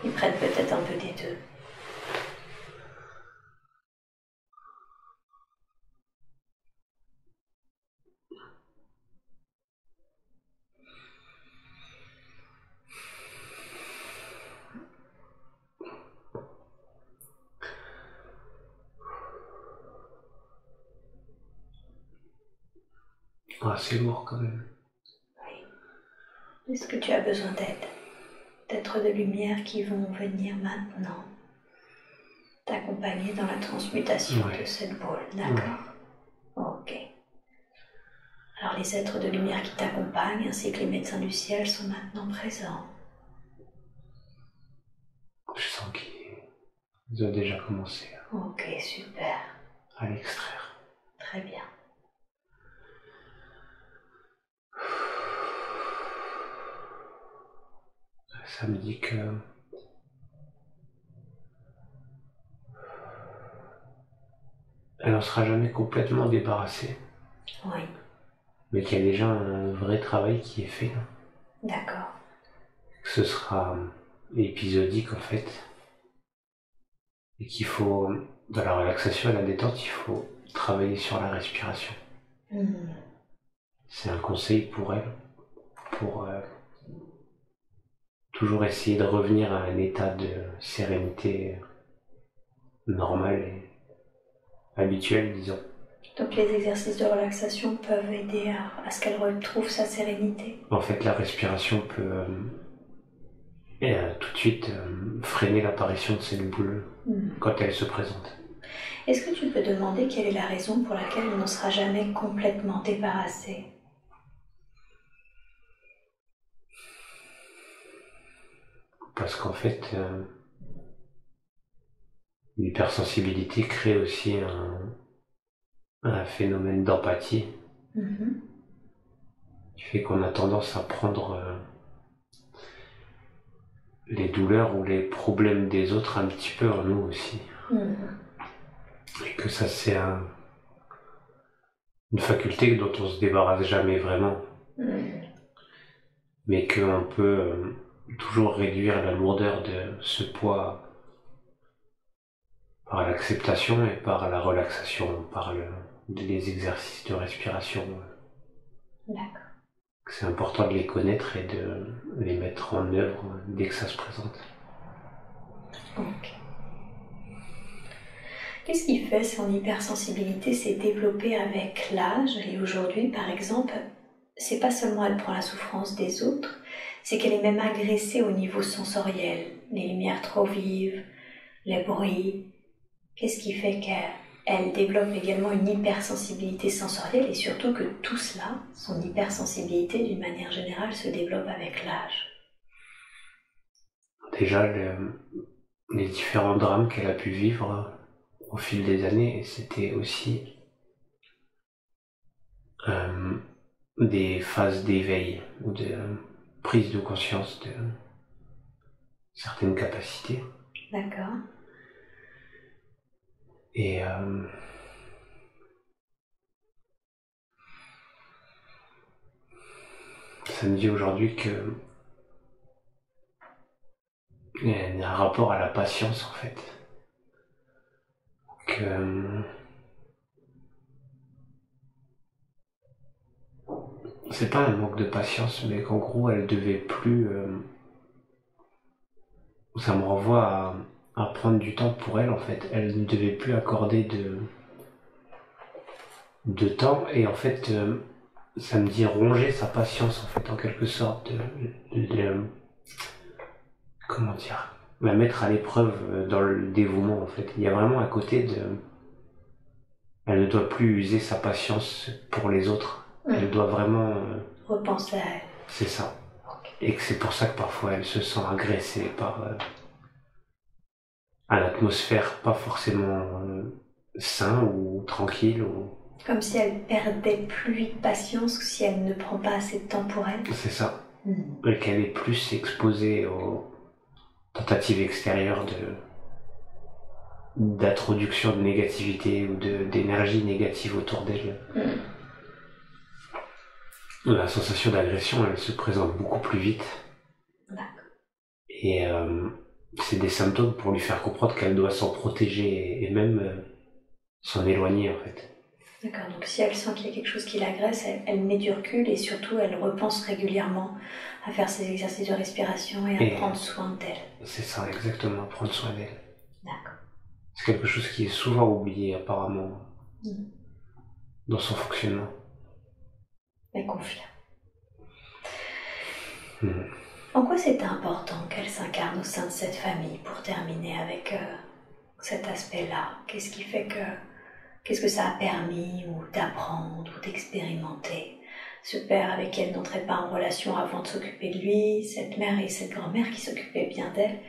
Ils prennent peut-être un peu des deux. Ah, c'est lourd quand même. Oui. Est-ce que tu as besoin d'aide? D'êtres de lumière qui vont venir maintenant t'accompagner dans la transmutation de cette boule, d'accord? Ok. Alors les êtres de lumière qui t'accompagnent ainsi que les médecins du ciel sont maintenant présents. Je sens qu'ils ont déjà commencé Ok, super. à l'extraire. Très bien. Ça me dit que elle n'en sera jamais complètement débarrassée. Oui. Mais qu'il y a déjà un vrai travail qui est fait. D'accord. Ce sera épisodique en fait. Et qu'il faut, dans la relaxation et la détente, il faut travailler sur la respiration. C'est un conseil pour elle, pour toujours essayer de revenir à un état de sérénité normal et habituel, disons. Donc les exercices de relaxation peuvent aider à ce qu'elle retrouve sa sérénité. En fait, la respiration peut tout de suite freiner l'apparition de cette boule quand elle se présente. Est-ce que tu peux demander quelle est la raison pour laquelle elle n'en sera jamais complètement débarrassée? parce qu'en fait, l'hypersensibilité crée aussi un phénomène d'empathie qui fait qu'on a tendance à prendre les douleurs ou les problèmes des autres un petit peu en nous aussi. Et que ça, c'est une faculté dont on se débarrasse jamais vraiment. Mais qu'on peut toujours réduire la lourdeur de ce poids par l'acceptation et par la relaxation, par les exercices de respiration. D'accord. C'est important de les connaître et de les mettre en œuvre dès que ça se présente. Ok. Qu'est-ce qui fait son hypersensibilité s'est développée avec l'âge et aujourd'hui, par exemple, c'est pas seulement elle prend la souffrance des autres, c'est qu'elle est même agressée au niveau sensoriel, les lumières trop vives, les bruits. Qu'est-ce qui fait qu'elle développe également une hypersensibilité sensorielle et surtout que tout cela, son hypersensibilité d'une manière générale, se développe avec l'âge? Déjà, les différents drames qu'elle a pu vivre au fil des années, c'était aussi des phases d'éveil ou de prise de conscience de certaines capacités. D'accord. Et ça me dit aujourd'hui que il y a un rapport à la patience en fait. Que c'est pas un manque de patience, mais qu'en gros elle devait plus. Ça me renvoie à prendre du temps pour elle en fait. Elle ne devait plus accorder de temps et en fait ça me dit ronger sa patience en fait en quelque sorte. Comment dire, la mettre à l'épreuve dans le dévouement en fait. Il y a vraiment un côté de... Elle ne doit plus user sa patience pour les autres. Elle doit vraiment... repenser à elle. C'est ça. Okay. Et que c'est pour ça que parfois elle se sent agressée par une atmosphère pas forcément sain ou tranquille. Ou... Comme si elle perdait plus vite patience que si elle ne prend pas assez de temps pour elle. C'est ça. Et qu'elle est plus exposée aux tentatives extérieures d'introduction de négativité ou d'énergie négative autour d'elle. La sensation d'agression, elle se présente beaucoup plus vite. D'accord. Et c'est des symptômes pour lui faire comprendre qu'elle doit s'en protéger et même s'en éloigner en fait. D'accord, donc si elle sent qu'il y a quelque chose qui l'agresse, elle met du recul et surtout elle repense régulièrement à faire ses exercices de respiration et à prendre soin d'elle. C'est ça, exactement, prendre soin d'elle. D'accord. C'est quelque chose qui est souvent oublié apparemment dans son fonctionnement. Mais confirme. En quoi c'est important qu'elle s'incarne au sein de cette famille pour terminer avec cet aspect-là? Qu'est-ce qui fait que... Qu'est-ce que ça a permis ou d'apprendre ou d'expérimenter? Ce père avec qui elle n'entrait pas en relation avant de s'occuper de lui, cette mère et cette grand-mère qui s'occupaient bien d'elle,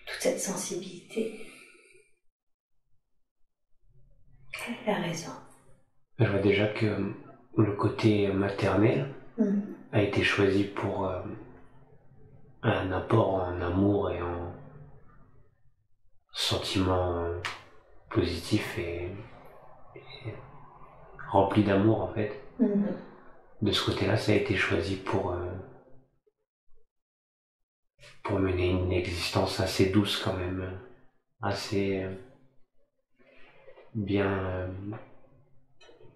toute cette sensibilité. Elle a raison. Je vois déjà que le côté maternel a été choisi pour un apport en amour et en sentiments positifs et rempli d'amour en fait. De ce côté-là, ça a été choisi pour mener une existence assez douce quand même, assez bien,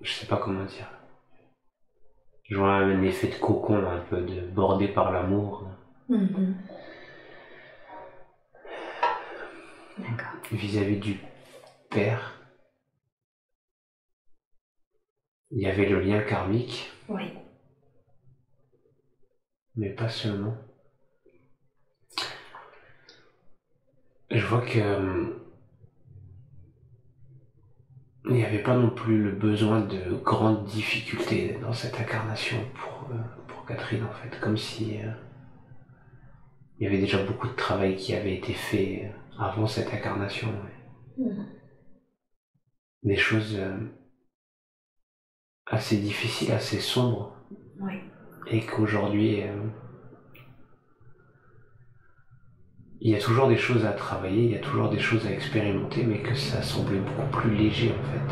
je sais pas comment dire. Je vois un effet de cocon un peu bordé par l'amour. D'accord. Vis-à-vis du père, il y avait le lien karmique. Oui. Mais pas seulement. Je vois que il n'y avait pas non plus le besoin de grandes difficultés dans cette incarnation pour Catherine en fait, comme si il y avait déjà beaucoup de travail qui avait été fait avant cette incarnation. Ouais. Des choses assez difficiles, assez sombres. Oui. Et qu'aujourd'hui, il y a toujours des choses à travailler, il y a toujours des choses à expérimenter, mais que ça semblait beaucoup plus léger en fait.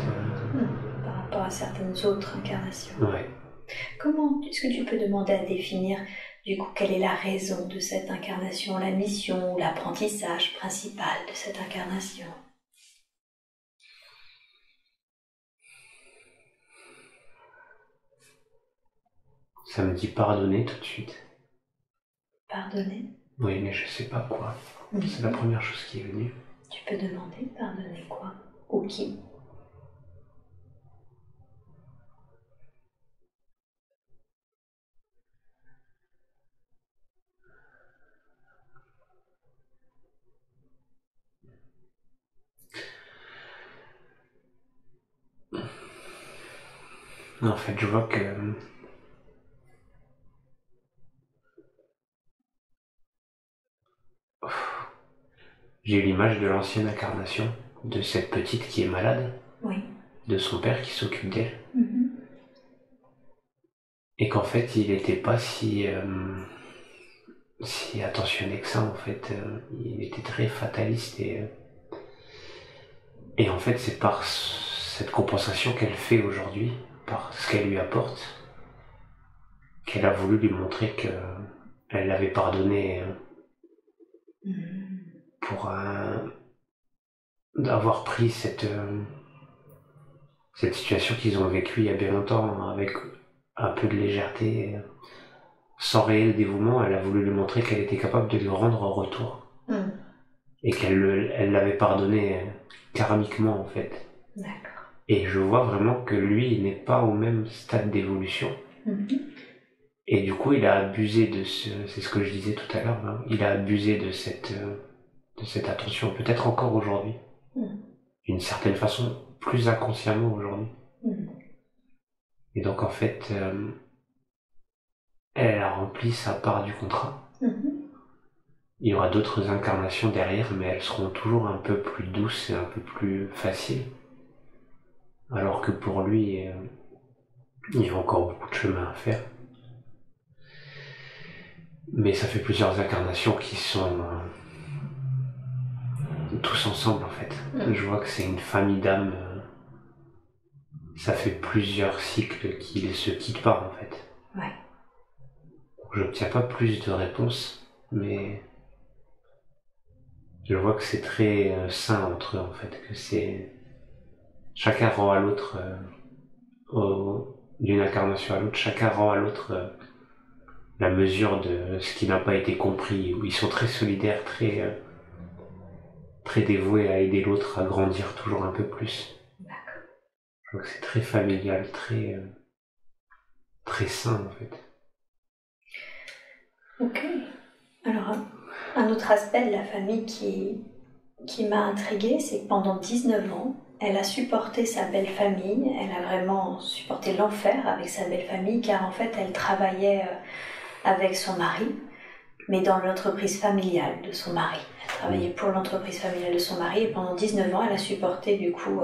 Par rapport à certaines autres incarnations. Ouais. Comment est-ce que tu peux demander à définir du coup quelle est la raison de cette incarnation, la mission ou l'apprentissage principal de cette incarnation? Ça me dit pardonner tout de suite. Pardonner? Oui, mais je sais pas quoi. C'est la première chose qui est venue. Tu peux demander pardonner quoi? Ou qui? En fait, je vois que j'ai eu l'image de l'ancienne incarnation, de cette petite qui est malade, Oui. de son père qui s'occupe d'elle, et qu'en fait, il n'était pas si attentionné que ça. En fait, il était très fataliste et en fait, c'est par cette compensation qu'elle fait aujourd'hui, par ce qu'elle lui apporte, qu'elle a voulu lui montrer que elle l'avait pardonné pour d'avoir pris cette situation qu'ils ont vécue il y a bien longtemps avec un peu de légèreté, sans réel dévouement. Elle a voulu lui montrer qu'elle était capable de lui rendre en retour et elle l'avait pardonné karmiquement en fait. D'accord. Et je vois vraiment que lui il n'est pas au même stade d'évolution. Et du coup il a abusé de c'est ce que je disais tout à l'heure, hein, il a abusé de cette attention, peut-être encore aujourd'hui, d'une certaine façon, plus inconsciemment aujourd'hui. Et donc en fait, elle a rempli sa part du contrat. Il y aura d'autres incarnations derrière, mais elles seront toujours un peu plus douces et un peu plus faciles. Alors que pour lui, il y a encore beaucoup de chemin à faire. Mais ça fait plusieurs incarnations qui sont tous ensemble en fait. Je vois que c'est une famille d'âmes. Ça fait plusieurs cycles qu'ils se quittent pas en fait. Ouais. Je n'obtiens pas plus de réponses, mais je vois que c'est très sain entre eux en fait, que c'est chacun rend à l'autre d'une incarnation à l'autre, chacun rend à l'autre la mesure de ce qui n'a pas été compris. Ils sont très solidaires, très dévoués à aider l'autre à grandir toujours un peu plus. D'accord. Je vois que c'est très familial, très sain en fait. Ok. Alors, un autre aspect de la famille qui m'a intriguée, c'est que pendant 19 ans, elle a supporté sa belle famille, elle a vraiment supporté l'enfer avec sa belle famille, car en fait, elle travaillait avec son mari, mais dans l'entreprise familiale de son mari. Elle travaillait pour l'entreprise familiale de son mari, et pendant 19 ans, elle a supporté du coup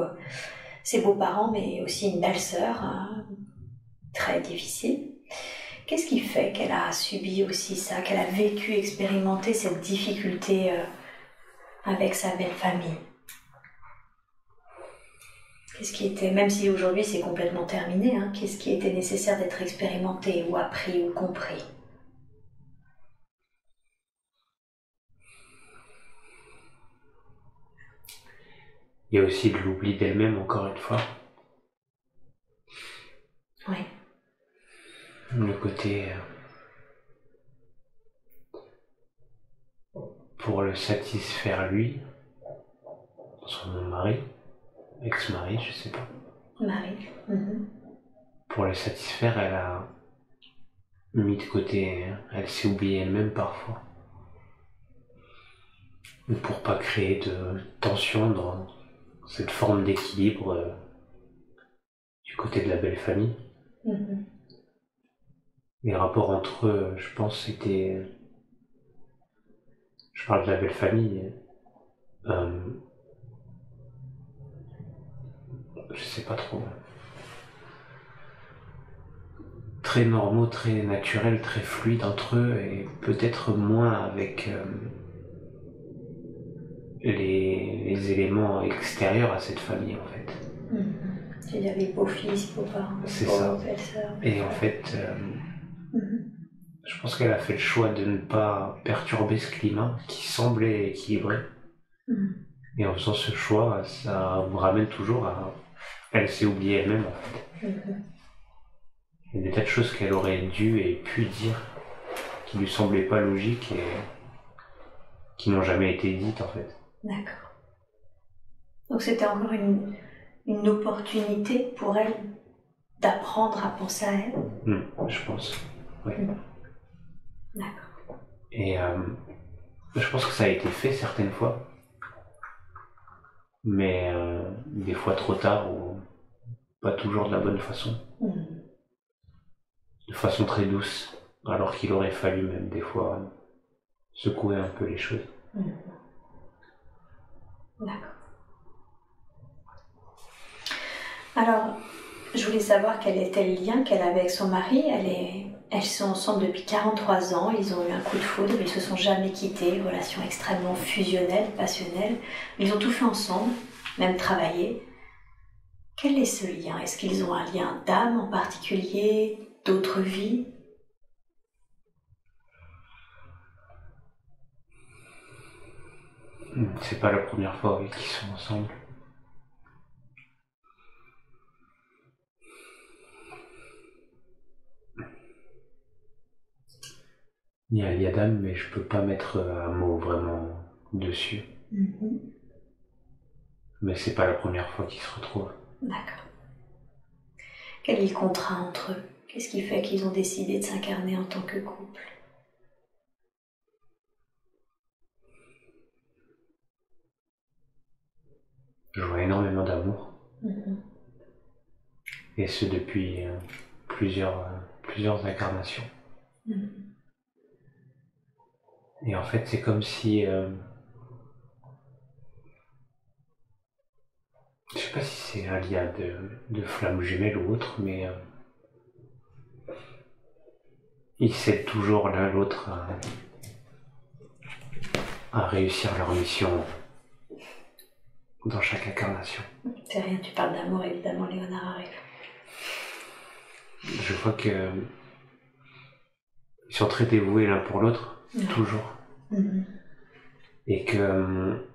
ses beaux-parents, mais aussi une belle-sœur, très difficile. Qu'est-ce qui fait qu'elle a subi aussi ça, qu'elle a vécu, expérimenté cette difficulté avec sa belle famille? Qu'est-ce qui était, même si aujourd'hui c'est complètement terminé, qu'est-ce qui était nécessaire d'être expérimenté ou appris ou compris? Il y a aussi de l'oubli d'elle-même encore une fois. Oui. Le côté pour le satisfaire lui, son mari, ex-mari, je sais pas. Marie. Pour le satisfaire, elle a mis de côté, elle s'est oubliée elle-même parfois. Pour pas créer de tension dans cette forme d'équilibre du côté de la belle famille. Les rapports entre eux, je pense, étaient je parle de la belle famille, je sais pas trop. Très normaux, très naturels, très fluides entre eux et peut-être moins avec les éléments extérieurs à cette famille en fait. Tu dis avec beau-fils, beau-parents, C'est ça. belle-sœur. Et en fait, je pense qu'elle a fait le choix de ne pas perturber ce climat qui semblait équilibré. Et en faisant ce choix, ça vous ramène toujours à... Elle s'est oubliée elle-même en fait. Il y a des tas de choses qu'elle aurait dû et pu dire qui lui semblaient pas logiques et qui n'ont jamais été dites en fait. D'accord. Donc c'était encore une opportunité pour elle d'apprendre à penser à elle. Je pense. Oui. D'accord. Et je pense que ça a été fait certaines fois, mais des fois trop tard ou pas toujours de la bonne façon. De façon très douce, alors qu'il aurait fallu même des fois secouer un peu les choses. D'accord. Alors, je voulais savoir quel était le lien qu'elle avait avec son mari. Elles sont ensemble depuis 43 ans, ils ont eu un coup de foudre, ils ne se sont jamais quittés, relation extrêmement fusionnelle, passionnelle. Ils ont tout fait ensemble, même travaillé. Quel est ce lien? Est-ce qu'ils ont un lien d'âme en particulier, d'autres vies? C'est pas la première fois qu'ils sont ensemble. Il y a un lien d'âme, mais je peux pas mettre un mot vraiment dessus. Mais c'est pas la première fois qu'ils se retrouvent. D'accord. Quel est le contrat entre eux? Qu'est-ce qui fait qu'ils ont décidé de s'incarner en tant que couple? Je vois énormément d'amour. Et ce depuis plusieurs incarnations. Et en fait, c'est comme si... je sais pas si c'est un lien de flamme jumelle ou autre, mais ils s'aident toujours l'un l'autre à réussir leur mission dans chaque incarnation. C'est rien, tu parles d'amour, évidemment, Léonard arrive. Je vois que ils sont très dévoués l'un pour l'autre, toujours. Et que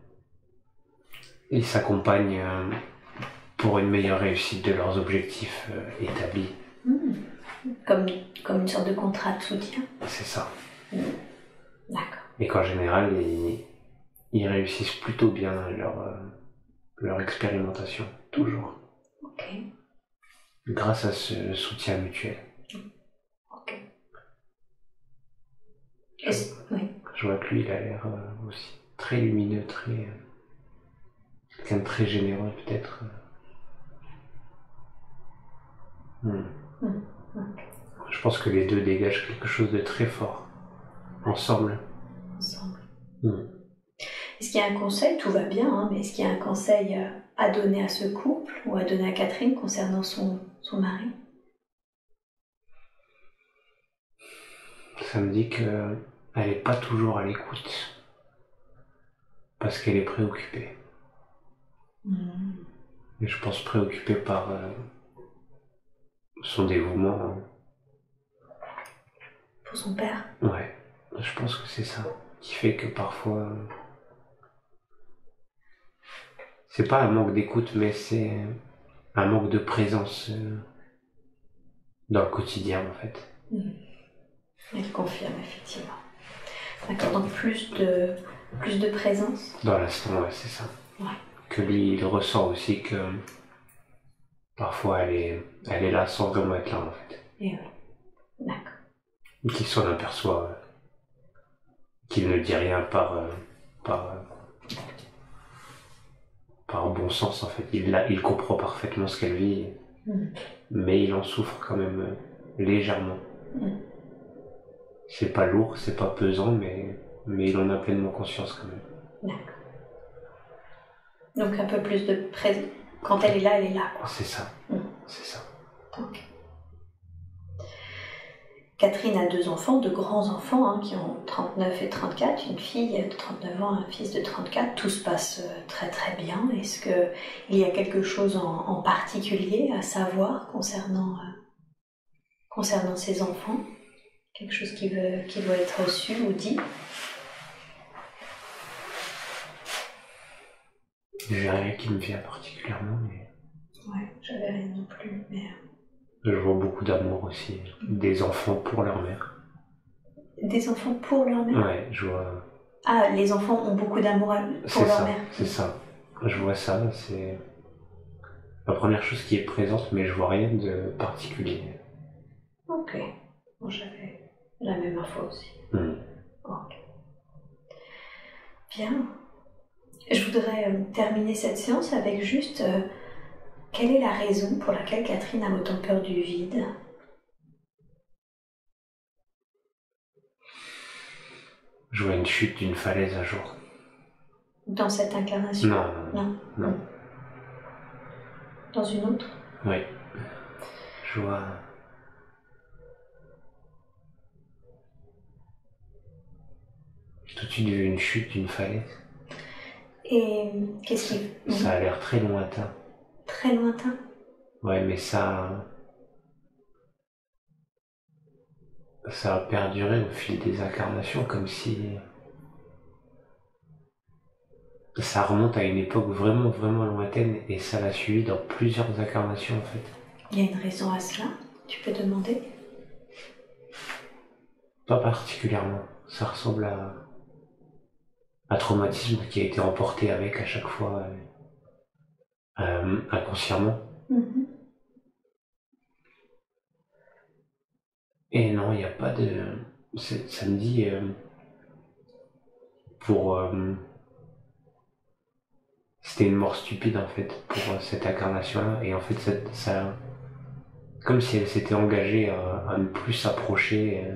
ils s'accompagnent pour une meilleure réussite de leurs objectifs établis. Comme une sorte de contrat de soutien. C'est ça. D'accord. Et qu'en général, ils réussissent plutôt bien leur expérimentation, toujours. Ok. Grâce à ce soutien mutuel. Ok. Oui. Je vois que lui, il a l'air aussi très lumineux, quelqu'un de très généreux peut-être. Je pense que les deux dégagent quelque chose de très fort. Ensemble. Est-ce qu'il y a un conseil? Tout va bien, hein, mais est-ce qu'il y a un conseil à donner à ce couple ou à donner à Catherine concernant son mari? Ça me dit qu'elle n'est pas toujours à l'écoute. Parce qu'elle est préoccupée. Et je pense préoccupée par son dévouement. Pour son père? Ouais, je pense que c'est ça qui fait que parfois... c'est pas un manque d'écoute, mais c'est un manque de présence dans le quotidien en fait. Elle confirme effectivement. D'accord, donc plus de présence? Dans l'instant, ouais, c'est ça. Ouais. Que lui, il ressent aussi que parfois elle est là sans vraiment être là en fait. Et oui, d'accord. Et qu'il s'en aperçoit, qu'il ne dit rien par bon sens en fait. Il comprend parfaitement ce qu'elle vit, mais il en souffre quand même légèrement. C'est pas lourd, c'est pas pesant, mais mais il en a pleinement conscience quand même. D'accord. Donc un peu plus de présence. Quand elle est là, quoi. C'est ça, c'est ça. Ok. Catherine a 2 enfants, 2 grands-enfants qui ont 39 et 34, une fille de 39 ans, un fils de 34. Tout se passe très très bien. Est-ce qu'il y a quelque chose en particulier à savoir concernant ces enfants? Quelque chose qui doit être su ou dit? J'ai rien qui me vient particulièrement, mais... Ouais, j'avais rien non plus, mais... Je vois beaucoup d'amour aussi, des enfants pour leur mère. Des enfants pour leur mère? Ouais, je vois... Ah, les enfants ont beaucoup d'amour pour leur mère. C'est ça. Je vois ça, c'est la première chose qui est présente, mais je vois rien de particulier. Ok. Bon, j'avais la même info aussi. Ok. Bien. Je voudrais terminer cette séance avec juste quelle est la raison pour laquelle Catherine a autant peur du vide? Je vois une chute d'une falaise un jour. Dans cette incarnation? Non. Dans une autre? Oui. Je vois... J'ai tout de suite vu une chute d'une falaise. Et qu'est-ce qui... Ça a l'air très lointain. Très lointain? Ouais, mais ça a perduré au fil des incarnations, comme si... Ça remonte à une époque vraiment, vraiment lointaine, et ça l'a suivi dans plusieurs incarnations, en fait. Il y a une raison à cela? Tu peux demander? Pas particulièrement. Ça ressemble à un traumatisme qui a été emporté avec à chaque fois, inconsciemment. Et non, il n'y a pas de... Ça me dit... C'était une mort stupide, en fait, pour cette incarnation-là. Et en fait, ça... Comme si elle s'était engagée à ne plus s'approcher.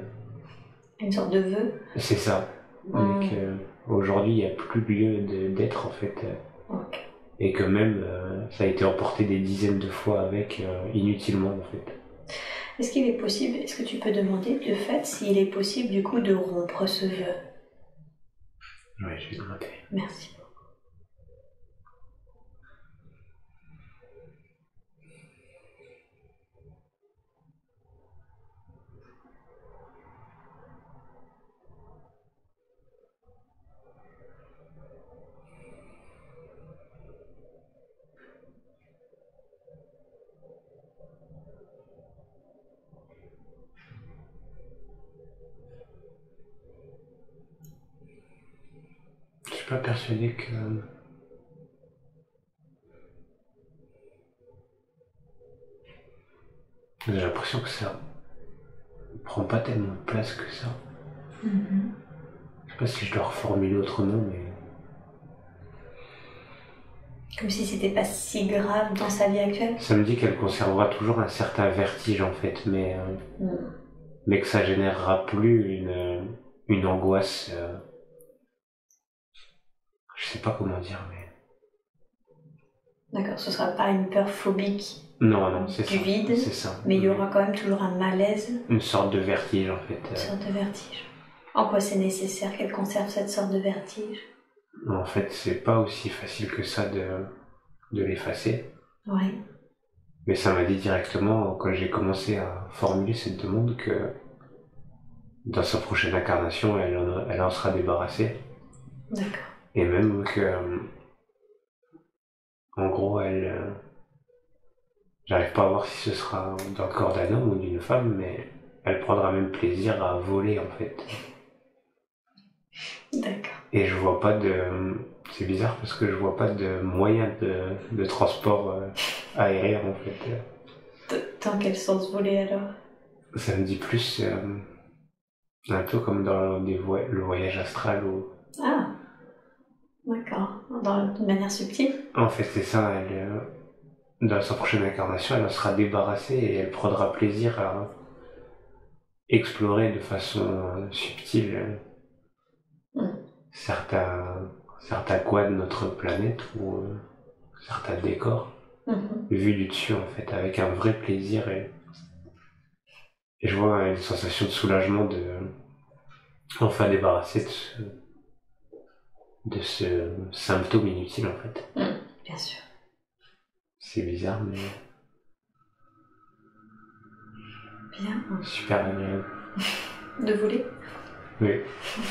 Une sorte de vœu? C'est ça. Mais qu'aujourd'hui, il n'y a plus lieu d'être, en fait. Ok. Et que même, ça a été emporté des dizaines de fois avec, inutilement, en fait. Est-ce qu'il est possible, est-ce que tu peux demander, de fait, s'il est possible, du coup, de rompre ce vœu? Oui, je vais demander. Merci. Je suis pas persuadé que... J'ai l'impression que ça prend pas tellement de place que ça. Je sais pas si je dois reformuler autrement, mais... Comme si c'était pas si grave dans sa vie actuelle? Ça me dit qu'elle conservera toujours un certain vertige, en fait, mais que ça générera plus une angoisse... Je sais pas comment dire, mais... D'accord, ce sera pas une peur phobique Non, c'est ça. Du vide, c'est ça. mais il y aura quand même toujours un malaise. Une sorte de vertige, en fait. Une sorte de vertige. En quoi c'est nécessaire qu'elle conserve cette sorte de vertige? En fait, c'est pas aussi facile que ça de l'effacer. Oui. Mais ça m'a dit directement, quand j'ai commencé à formuler cette demande, que dans sa prochaine incarnation, elle en sera débarrassée. D'accord. Et même que, en gros, j'arrive pas à voir si ce sera dans le corps d'un homme ou d'une femme, mais elle prendra même plaisir à voler, en fait. D'accord. Et je vois pas c'est bizarre parce que je vois pas de moyen de transport aérien, en fait. Dans quel sens voler alors? Ça me dit plus un peu comme dans le voyage astral ou... Ah, d'accord. De manière subtile? En fait, c'est ça. Dans sa prochaine incarnation, elle en sera débarrassée et elle prendra plaisir à explorer de façon subtile certains coins de notre planète ou certains décors vus du dessus en fait, avec un vrai plaisir et je vois une sensation de soulagement de enfin débarrasser de ce symptôme inutile en fait. Bien sûr. C'est bizarre mais bien. Super agréable. De voler? Oui.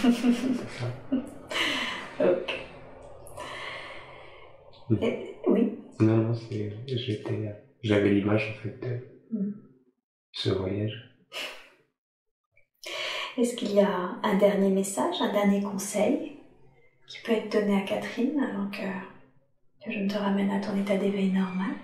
C'est ça. Ok. Et, oui. Non, j'avais l'image en fait de ce voyage. Est-ce qu'il y a un dernier message, un dernier conseil qui peut être donné à Catherine avant que je ne te ramène à ton état d'éveil normal?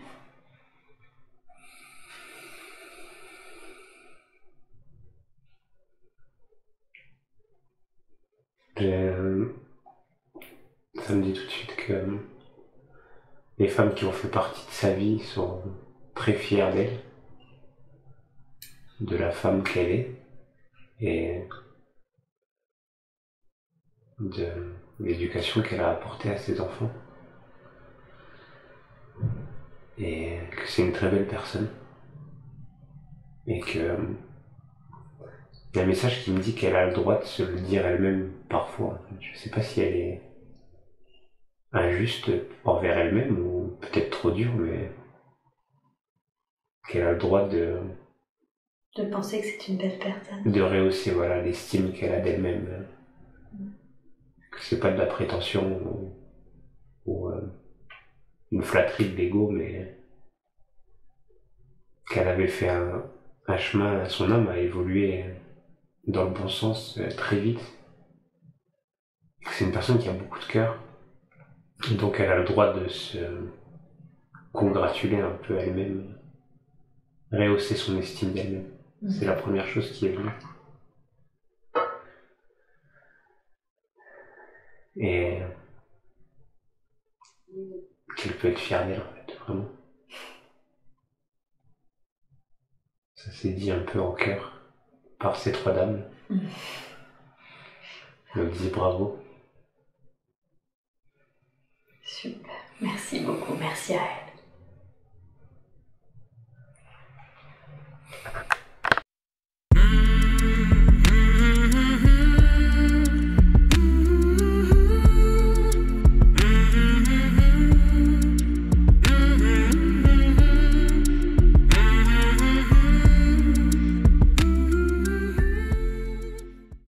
Ça me dit tout de suite que les femmes qui ont fait partie de sa vie sont très fières d'elle, de la femme qu'elle est, et de l'éducation qu'elle a apportée à ses enfants. Et que c'est une très belle personne. Et que il y a un message qui me dit qu'elle a le droit de se le dire elle-même parfois. Je sais pas si elle est injuste envers elle-même ou peut-être trop dure, mais qu'elle a le droit de penser que c'est une belle personne. De rehausser voilà, l'estime qu'elle a d'elle-même. Que c'est pas de la prétention ou une flatterie de l'ego, mais qu'elle avait fait un chemin, son âme a évolué dans le bon sens très vite. C'est une personne qui a beaucoup de cœur, donc elle a le droit de se congratuler un peu elle-même, rehausser son estime d'elle-même. C'est la première chose qui est venue. Et qu'elle peut être fière d'elle en fait, vraiment. Ça s'est dit un peu en chœur par ces trois dames. On dit bravo. Super, merci beaucoup, merci à elle.